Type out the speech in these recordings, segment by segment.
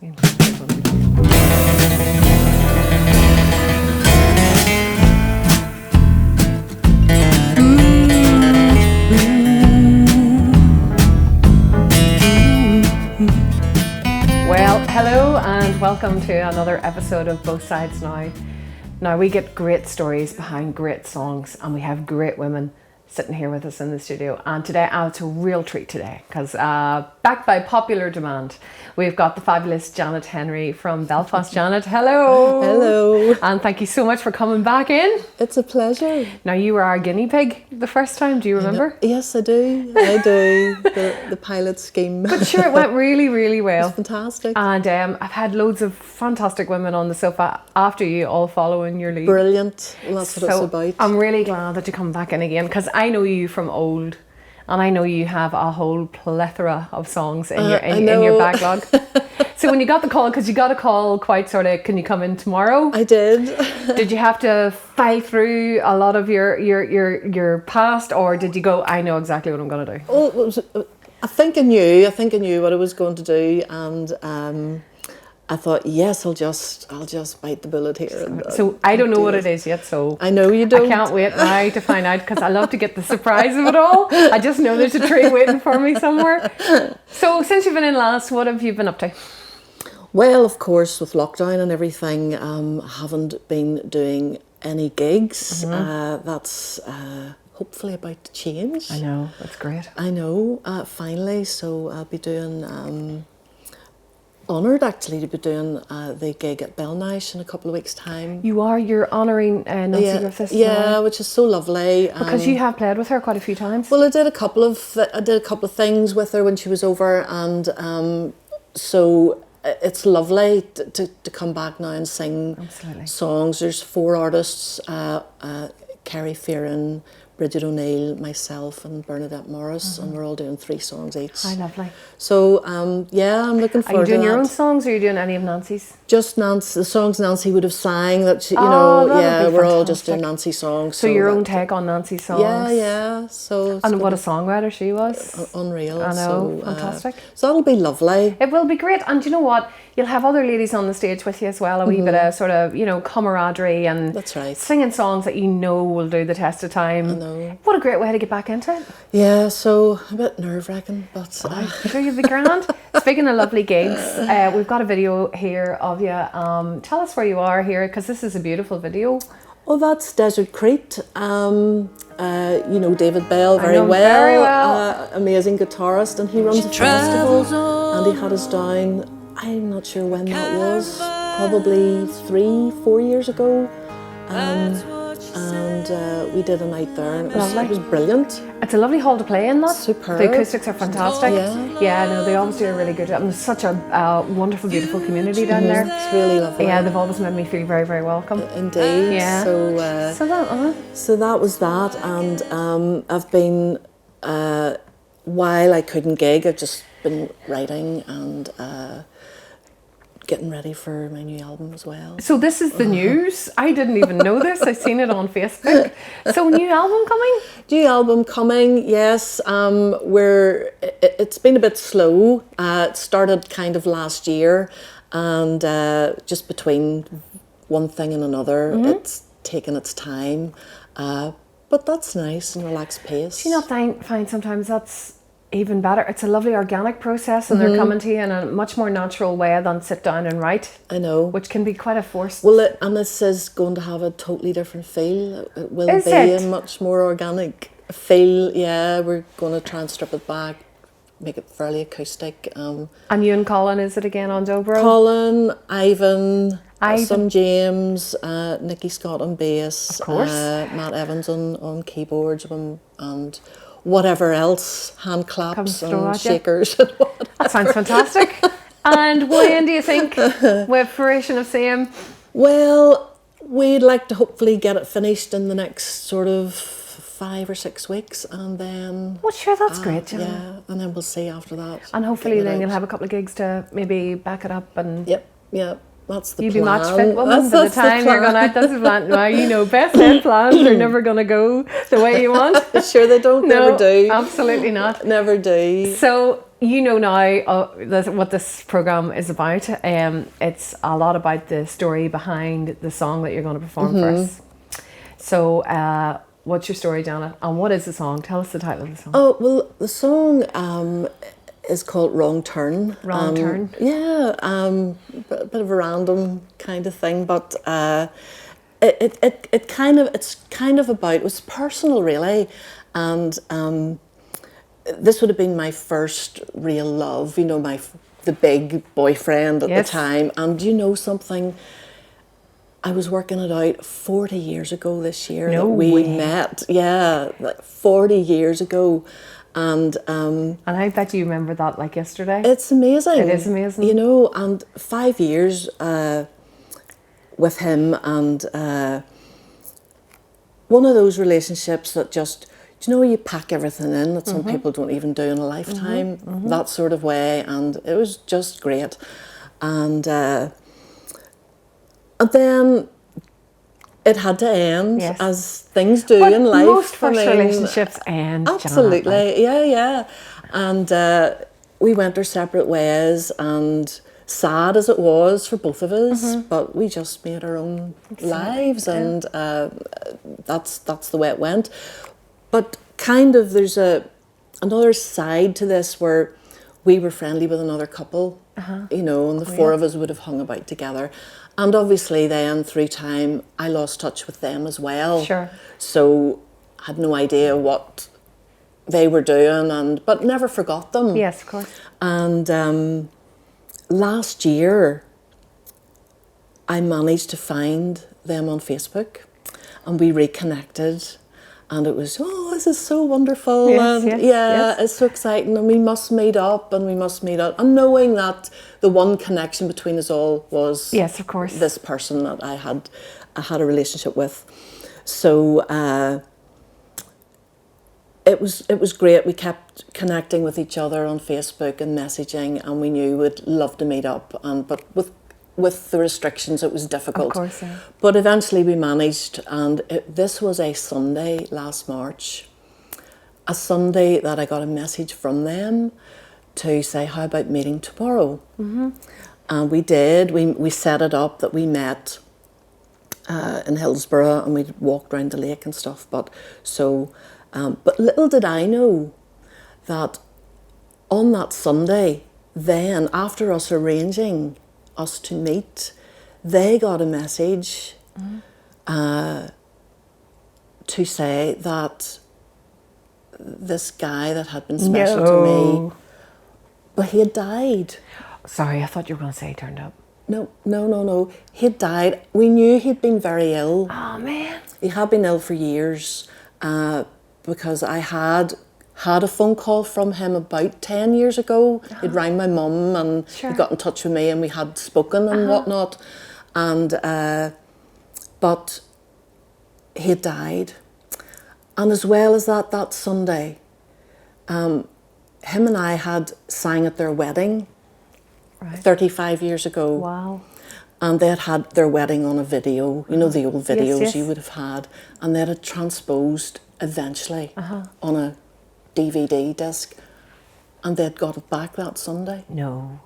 Well, hello and welcome to another episode of Both Sides Now. Now, we get great stories behind great songs, and we have great women sitting here with us in the studio. And today, it's a real treat today, because backed by popular demand, we've got the fabulous Janet Henry from Belfast. Janet, hello. Hello. And thank you so much for coming back in. It's a pleasure. Now, you were our guinea pig the first time, do you remember? Yes, I do. The pilot scheme. But sure, it went really, really well. It's fantastic. And I've had loads of fantastic women on the sofa after you, all following your lead. Brilliant. Well, that's what it's about. I'm really glad that you come back in again, because I know you from old, and I know you have a whole plethora of songs in your backlog. So when you got the call, because you got a call quite sort of, can you come in tomorrow? I did. Did you have to file through a lot of your past, or did you go, I know exactly what I'm going to do? Well, I think I knew what I was going to do, and I thought, yes, I'll just bite the bullet here. So I don't know what it is yet, so I know you don't. I can't wait now to find out, because I love to get the surprise of it all. I just know there's a treat waiting for me somewhere. So since you've been in last, what have you been up to? Well, of course, with lockdown and everything, haven't been doing any gigs. Mm-hmm. That's hopefully about to change. I know, that's great. I know, finally. So I'll be doing... honoured actually to be doing the gig at Belnish in a couple of weeks' time. You're honouring Nancy Griffiths. Yeah, which is so lovely. Because you have played with her quite a few times. Well, I did a couple of things with her when she was over, and so it's lovely to come back now and sing songs. There's 4 artists: Kerry Fearon, Bridget O'Neill, myself, and Bernadette Morris, and we're all doing 3 songs each. Hi, lovely. So, yeah, I'm looking forward to that. Are you doing your own songs, or are you doing any of Nancy's? Just Nancy, the songs Nancy would have sang, that she, we're all just doing Nancy songs. So your own take on Nancy's songs? Yeah. So and what a songwriter she was. Unreal. I know, fantastic. So that'll be lovely. It will be great. And do you know what? You'll have other ladies on the stage with you as well, a wee bit of sort of, camaraderie, and that's right, singing songs that you know will do the test of time. I know. What a great way to get back into it. Yeah, so a bit nerve-wracking, but... I'm sure you'll be grand. Speaking of lovely gigs, we've got a video here of you. Tell us where you are here, because this is a beautiful video. Well, that's Desert Crete. You know David Bell very well. Very well. Amazing guitarist, and he runs a festival, and he had us down, I'm not sure when that was, probably 3-4 years ago. And we did a night there, and it was brilliant. It's a lovely hall to play in, that. Superb. The acoustics are fantastic. Yeah, no, they always do a really good job. And there's such a wonderful, beautiful community down there. It's really lovely. Yeah, they've always made me feel very, very welcome. Indeed. Yeah. So that was that, and I've been, while I couldn't gig, I've just been writing and getting ready for my new album as well. So this is the news. I didn't even know this. I seen it on Facebook. So new album coming? New album coming, yes. It's been a bit slow. It started kind of last year, and just between one thing and another, it's taken its time. But that's nice and relaxed pace. Do you not find sometimes that's even better? It's a lovely organic process, and they're coming to you in a much more natural way than sit down and write. I know. Which can be quite a forced. Well, and this is going to have a totally different feel. It will be a much more organic feel. Yeah, we're going to try and strip it back, make it fairly acoustic. And you and Colin, is it again on dobro? Colin, Ivan. Some James, Nicky Scott on bass, of course. Matt Evans on keyboards, and whatever else, hand claps and shakers. That sounds fantastic. And when do you think with fruition of same? Well, we'd like to hopefully get it finished in the next sort of 5 or 6 weeks, and then... Well, sure, that's great, Jen. Yeah, and then we'll see after that. And hopefully then you'll have a couple of gigs to maybe back it up and... Yep. That's the plan. You'll be match fit woman by the time you're going out. That's the plan. Well, you know, best laid plans are never going to go the way you want. Sure they don't. No, never do. Absolutely not. Never do. So you know now what this program is about. It's a lot about the story behind the song that you're going to perform for us. So, what's your story, Janet? And what is the song? Tell us the title of the song. Oh, well, the song is called Wrong Turn. Wrong Turn? Yeah, bit of a random kind of thing, but it's kind of about, it was personal really, and this would have been my first real love, you know, the big boyfriend at the time, and you know something, I was working it out 40 years ago this year that we met. Yeah, like 40 years ago. And I bet you remember that like yesterday. It's amazing. It is amazing. You know, and 5 years with him, and one of those relationships that just, you know, you pack everything in that some people don't even do in a lifetime, that sort of way, and it was just great. And then it had to end, as things do in life. Most first relationships end. Absolutely, yeah. And we went our separate ways, and sad as it was for both of us, but we just made our own lives, and that's the way it went. But kind of there's another side to this where we were friendly with another couple, you know, and the four of us would have hung about together. And obviously then through time, I lost touch with them as well. Sure. So I had no idea what they were doing, but never forgot them. Yes, of course. And last year, I managed to find them on Facebook, and we reconnected. And it was, this is so wonderful, it's so exciting, and we must meet up, and knowing that the one connection between us all was, yes, of course, this person that I had a relationship with. So it was great. We kept connecting with each other on Facebook and messaging, and we knew we'd love to meet up, but with the restrictions, it was difficult. Of course, yeah. But eventually we managed, and this was a Sunday last March, a Sunday that I got a message from them to say, how about meeting tomorrow? And we did. We set it up that we met in Hillsborough, and we walked around the lake and stuff. But little did I know that on that Sunday, then after us arranging us to meet, they got a message to say that this guy that had been special to me, but he had died. Sorry, I thought you were going to say he turned up. No. He had died. We knew he'd been very ill. Oh, man. He had been ill for years, because I had a phone call from him about 10 years ago. He'd rang my mum, and he got in touch with me, and we had spoken and whatnot. And but he had died. And as well as that Sunday, him and I had sang at their wedding 35 years ago. Wow. And they had their wedding on a video, you know, the old videos you would have had. And they had it transposed eventually on a DVD disc, and they'd got it back that Sunday. No,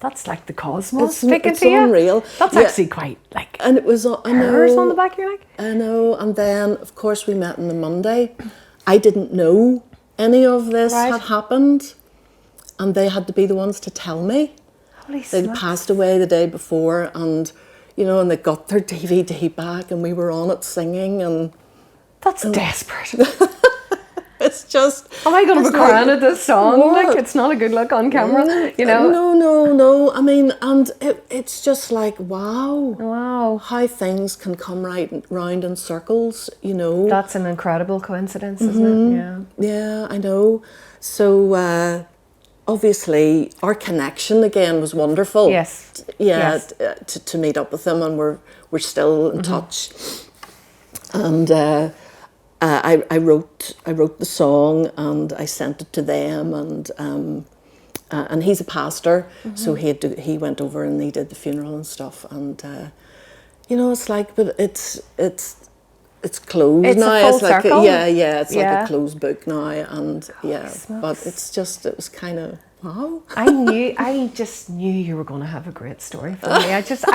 that's like the cosmos speaking to you. Unreal. That's actually quite like. And it was hairs on the back of your neck. I know. And then of course we met on the Monday. I didn't know any of this had happened, and they had to be the ones to tell me. Holy They'd smokes. passed away the day before, and you know, and they got their DVD back, and we were on it singing, and that's desperate. It's just... Am I going to be crying at this song? What? Like, it's not a good look on camera, you know? No. I mean, and it's just like, wow. How things can come round in circles, you know. That's an incredible coincidence, isn't it? Yeah. Yeah, I know. So, obviously, our connection again was wonderful. Yes. Yeah, to meet up with them, and we're still in touch. And... I wrote the song, and I sent it to them, and he's a pastor, so he went over and he did the funeral and stuff, and you know, it's like, but it's closed it's now. A full it's like circle. It's like a closed book now, and but it was kind of Wow. I just knew you were going to have a great story for me. I just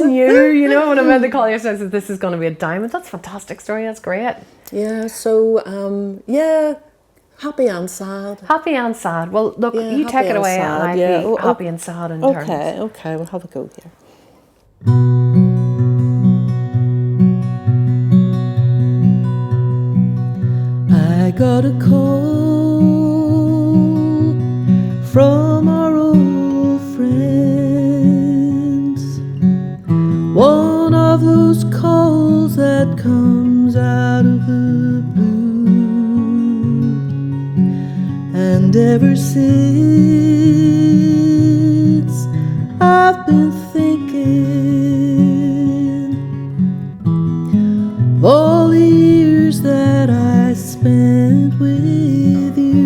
knew, you know, when I met the call yesterday, I said, this is going to be a diamond. That's a fantastic story. That's great. Yeah, so, happy and sad. Happy and sad. Well, look, you take it away and I'll be happy and sad in turns. Okay, we'll have a go here. I got a call from our old friends. One of those calls that comes out of the blue. And ever since I've been thinking of all the years that I spent with you.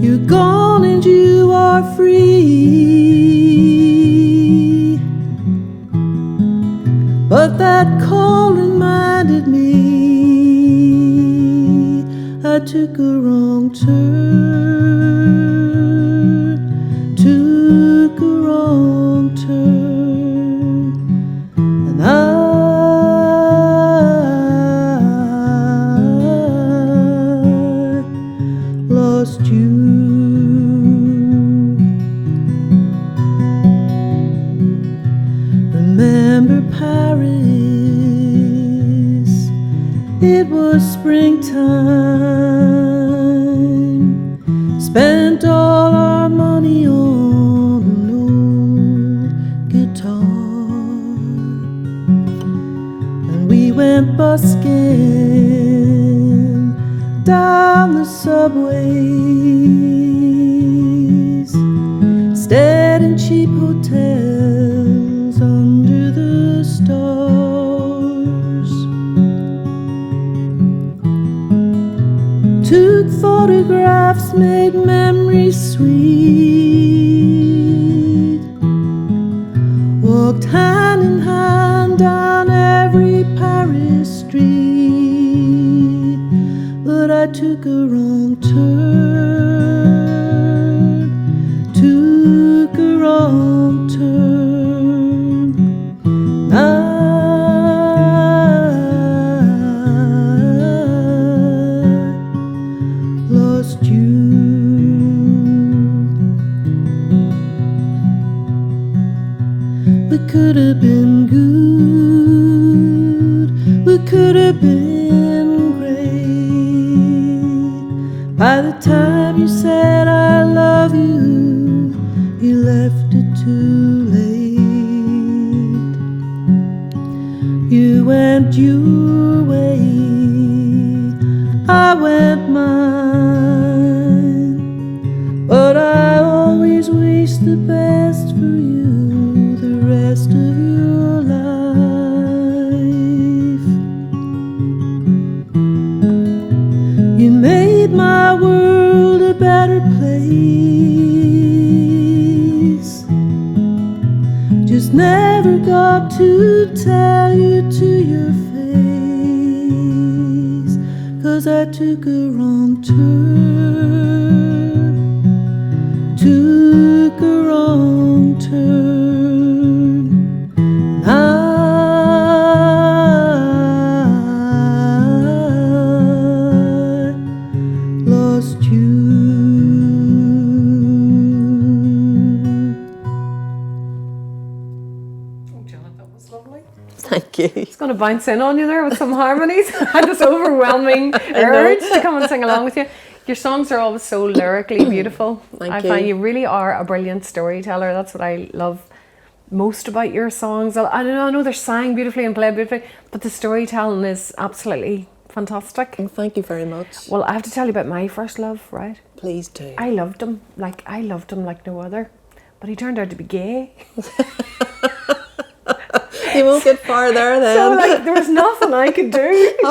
You're gone and you are free, but that call reminded me I took a wrong turn, took a wrong turn, and I lost you. Remember Paris, it was springtime, spent all our money on an old guitar, and we went busking down the subways, stayed in cheap hotels under the stars, took photographs, made memories sweet, walked hand in hand down every Paris street, but I took a wrong turn, took a wrong turn, I lost you. We could have been good, we could have been great. By the time you said I love you, you left it too late. You went your way, I went mine, but I always wish the best for you the rest of your life. You made my world a better place, just never got to tell you to your face, 'cause I took a wrong turn, took a wrong turn, and I lost you. Oh, Janet, that was lovely. Thank you. It's going to bounce in on you there with some harmonies. I had this overwhelming urge to come and sing along with you. Your songs are always so lyrically beautiful. Thank I you. find you really are a brilliant storyteller. That's what I love most about your songs. I know they're sang beautifully and played beautifully, but the storytelling is absolutely fantastic. Thank you very much. Well, I have to tell you about my first love, right? Please do. I loved him like no other, but he turned out to be gay. You won't get far there then. So there was nothing I could do. Do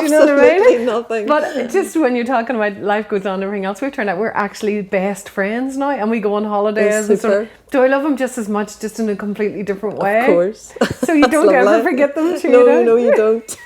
you know what I mean? Absolutely nothing. But just when you're talking about life goes on and everything else, we've turned out we're actually best friends now, and we go on holidays. That's and super. do I love him just as much, just in a completely different way? Of course. So you don't ever forget them, No, you don't.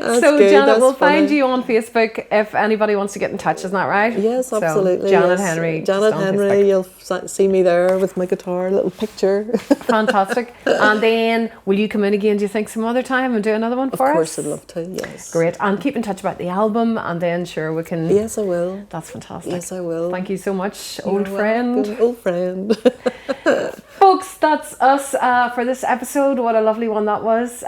So good, Janet, that's we'll find funny. you on Facebook if anybody wants to get in touch, isn't that right? Yes, absolutely. So, Janet yes. Henry. Janet just on Henry, Facebook. you'll see me there with my guitar, little picture. Fantastic. And then will you come in again, do you think, some other time and do another one for us? Of course, I'd love to, yes. Great. And keep in touch about the album, and then sure we can... Yes, I will. That's fantastic. Yes, I will. Thank you so much, You're old friend. welcome, old friend. Folks, that's us for this episode. What a lovely one that was.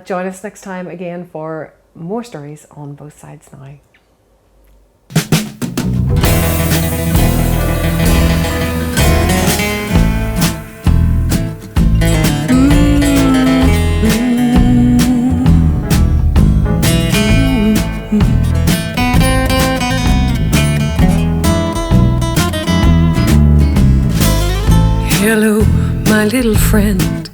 Join us next time again for more stories on Both Sides Now. Hello, my little friend.